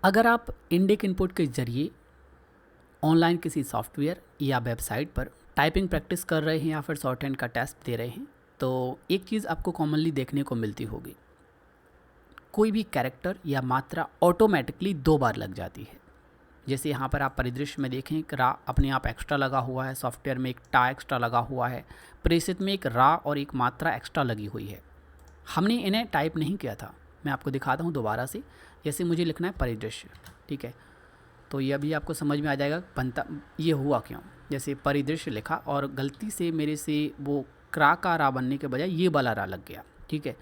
अगर आप इंडेक इनपुट के ज़रिए ऑनलाइन किसी सॉफ्टवेयर या वेबसाइट पर टाइपिंग प्रैक्टिस कर रहे हैं या फिर शॉर्टहैंड का टेस्ट दे रहे हैं, तो एक चीज़ आपको कॉमनली देखने को मिलती होगी, कोई भी कैरेक्टर या मात्रा ऑटोमेटिकली 2 बार लग जाती है। जैसे यहाँ पर आप परिदृश्य में देखें, एक रा अपने आप एक्स्ट्रा लगा हुआ है, सॉफ्टवेयर में एक टा एक्स्ट्रा लगा हुआ है, प्रेषित में एक रा और एक मात्रा एक्स्ट्रा लगी हुई है। हमने इन्हें टाइप नहीं किया था। मैं आपको दिखाता हूँ दोबारा से। जैसे मुझे लिखना है परिदृश्य, ठीक है, तो ये अभी आपको समझ में आ जाएगा बनता ये हुआ क्यों। जैसे परिदृश्य लिखा और गलती से मेरे से वो क्रा का रा बनने के बजाय ये वाला रा लग गया, ठीक है।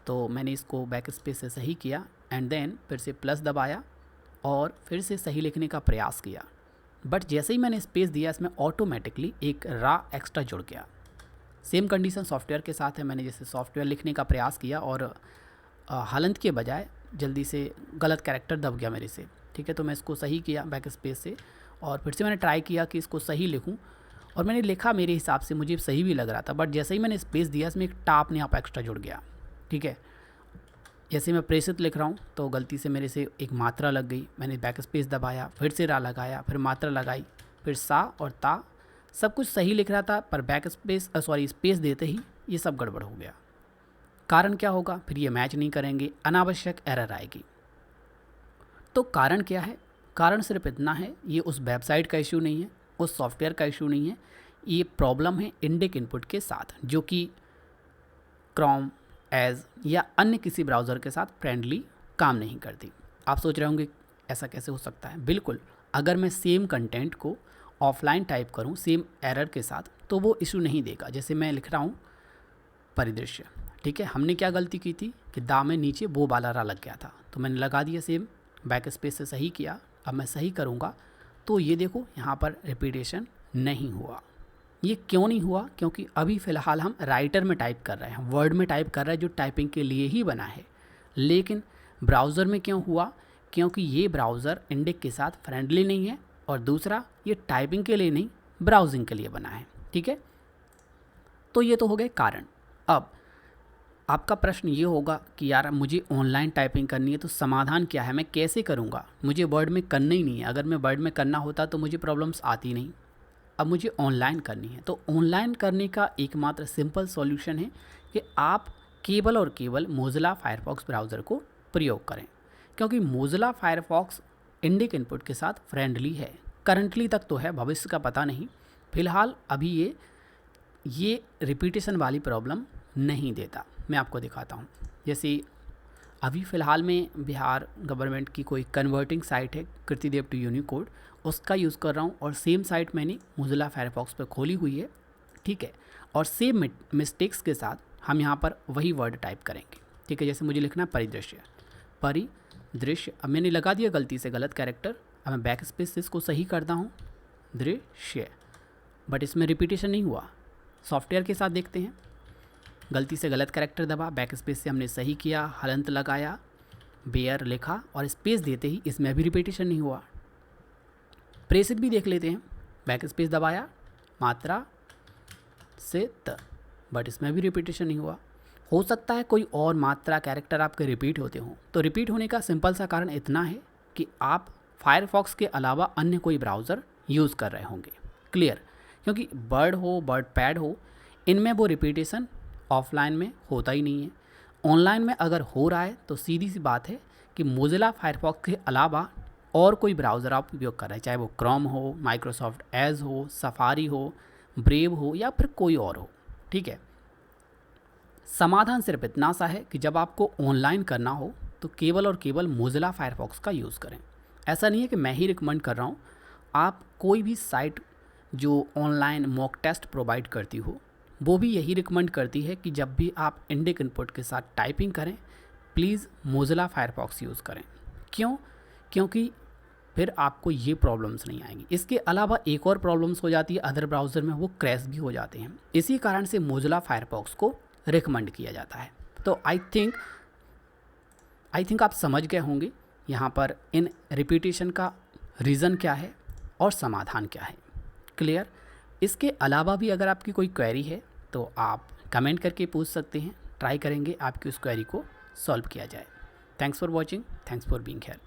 तो मैंने इसको बैक स्पेस से सही किया एंड देन फिर से प्लस दबाया और फिर से सही लिखने का प्रयास किया, बट जैसे ही मैंने स्पेस दिया इसमें ऑटोमेटिकली एक रा एक्स्ट्रा जुड़ गया। सेम कंडीशन सॉफ्टवेयर के साथ है। मैंने जैसे सॉफ्टवेयर लिखने का प्रयास किया और हलंत के बजाय जल्दी से गलत कैरेक्टर दब गया मेरे से, ठीक है। तो मैं इसको सही किया बैक स्पेस से और फिर से मैंने ट्राई किया कि इसको सही लिखूं और मैंने लिखा, मेरे हिसाब से मुझे सही भी लग रहा था, बट जैसे ही मैंने स्पेस दिया इसमें एक टा अपने आप एक्स्ट्रा जुड़ गया, ठीक है। जैसे मैं प्रेषित लिख रहा हूँ तो गलती से मेरे से एक मात्रा लग गई, मैंने बैक स्पेस दबाया, फिर से रा लगाया, फिर मात्रा लगाई, फिर सा और ता, सब कुछ सही लिख रहा था, पर बैक स्पेस स्पेस देते ही ये सब गड़बड़ हो गया। कारण क्या होगा, फिर ये मैच नहीं करेंगे, अनावश्यक एरर आएगी। तो कारण क्या है? कारण सिर्फ इतना है, ये उस वेबसाइट का इशू नहीं है, उस सॉफ्टवेयर का इशू नहीं है, ये प्रॉब्लम है इंडेक इनपुट के साथ, जो कि क्रोम, एज या अन्य किसी ब्राउज़र के साथ फ्रेंडली काम नहीं करती। आप सोच रहे होंगे ऐसा कैसे हो सकता है? बिल्कुल, अगर मैं सेम कंटेंट को ऑफलाइन टाइप करूं सेम एरर के साथ तो वो इशू नहीं देगा। जैसे मैं लिख रहा हूं परिदृश्य, ठीक है, हमने क्या गलती की थी कि दा में नीचे वो वाला रा लग गया था, तो मैंने लगा दिया सेम, बैक स्पेस से सही किया। अब मैं सही करूँगा तो ये देखो यहाँ पर रिपीटेशन नहीं हुआ। ये क्यों नहीं हुआ? क्योंकि अभी फ़िलहाल हम राइटर में टाइप कर रहे हैं, वर्ड में टाइप कर रहे हैं, जो टाइपिंग के लिए ही बना है। लेकिन ब्राउज़र में क्यों हुआ? क्योंकि ये ब्राउज़र इंडेक के साथ फ्रेंडली नहीं है और दूसरा ये टाइपिंग के लिए नहीं, ब्राउजिंग के लिए बना है, ठीक है। तो ये तो हो गए कारण। अब आपका प्रश्न ये होगा कि यार मुझे ऑनलाइन टाइपिंग करनी है तो समाधान क्या है, मैं कैसे करूँगा? मुझे वर्ड में करना ही नहीं है। अगर मैं वर्ड में करना होता तो मुझे प्रॉब्लम्स आती नहीं। अब मुझे ऑनलाइन करनी है, तो ऑनलाइन करने का एकमात्र सिंपल सॉल्यूशन है कि आप केवल और केवल मोज़िला फायरफॉक्स ब्राउज़र को प्रयोग करें, क्योंकि मोज़िला फायरफॉक्स इंडेक इनपुट के साथ फ्रेंडली है। करंटली तक तो है, भविष्य का पता नहीं। फ़िलहाल अभी ये रिपीटेशन वाली प्रॉब्लम नहीं देता। मैं आपको दिखाता हूँ। जैसे अभी फ़िलहाल में बिहार गवर्नमेंट की कोई कन्वर्टिंग साइट है, कृतिदेव टू यूनिकोड, उसका यूज़ कर रहा हूँ और सेम साइट मैंने मोज़िला फायरफॉक्स पर खोली हुई है, ठीक है। और सेम मिस्टेक्स के साथ हम यहाँ पर वही वर्ड टाइप करेंगे, ठीक है। जैसे मुझे लिखना है परिदृश्य, परिदृश्य, अब मैंने लगा दिया गलती से गलत कैरेक्टर। अब मैं बैक स्पेस से इसको सही करता हूँ, दृश्य, बट इसमें रिपीटेशन नहीं हुआ। सॉफ्टवेयर के साथ देखते हैं, गलती से गलत कैरेक्टर दबा, बैक स्पेस से हमने सही किया, हलंत लगाया, बेयर लिखा और स्पेस देते ही इसमें भी रिपीटेशन नहीं हुआ। प्रेषित भी देख लेते हैं, बैक स्पेस दबाया, मात्रा से त, बट इसमें भी रिपीटेशन नहीं हुआ। हो सकता है कोई और मात्रा कैरेक्टर आपके रिपीट होते हों, तो रिपीट होने का सिंपल सा कारण इतना है कि आप फायरफॉक्स के अलावा अन्य कोई ब्राउज़र यूज़ कर रहे होंगे। क्लियर? क्योंकि वर्ड हो, वर्ड पैड हो, इनमें वो रिपीटेशन ऑफलाइन में होता ही नहीं है। ऑनलाइन में अगर हो रहा है तो सीधी सी बात है कि मोज़िला फायरफॉक्स के अलावा और कोई ब्राउज़र आप उपयोग कर रहे हैं, चाहे वो क्रोम हो, माइक्रोसॉफ्ट एज हो, सफारी हो, ब्रेव हो या फिर कोई और हो, ठीक है। समाधान सिर्फ इतना सा है कि जब आपको ऑनलाइन करना हो तो केवल और केवल मोज़िला फायरफॉक्स का यूज़ करें। ऐसा नहीं है कि मैं ही रिकमेंड कर रहा हूँ, आप कोई भी साइट जो ऑनलाइन मॉक टेस्ट प्रोवाइड करती हो वो भी यही रिकमेंड करती है कि जब भी आप इंडेक इनपुट के साथ टाइपिंग करें प्लीज़ मोज़िला फायरफॉक्स यूज़ करें। क्यों? क्योंकि फिर आपको ये प्रॉब्लम्स नहीं आएंगी। इसके अलावा एक और प्रॉब्लम्स हो जाती है अदर ब्राउज़र में, वो क्रैश भी हो जाते हैं। इसी कारण से मोज़िला फायरफॉक्स को रिकमेंड किया जाता है। तो आई थिंक आप समझ गए होंगे यहाँ पर इन रिपीटेशन का रीज़न क्या है और समाधान क्या है। क्लियर? इसके अलावा भी अगर आपकी कोई क्वेरी है तो आप कमेंट करके पूछ सकते हैं, ट्राई करेंगे आपकी उस क्वेरी को सॉल्व किया जाए। Thanks for watching, thanks for being here.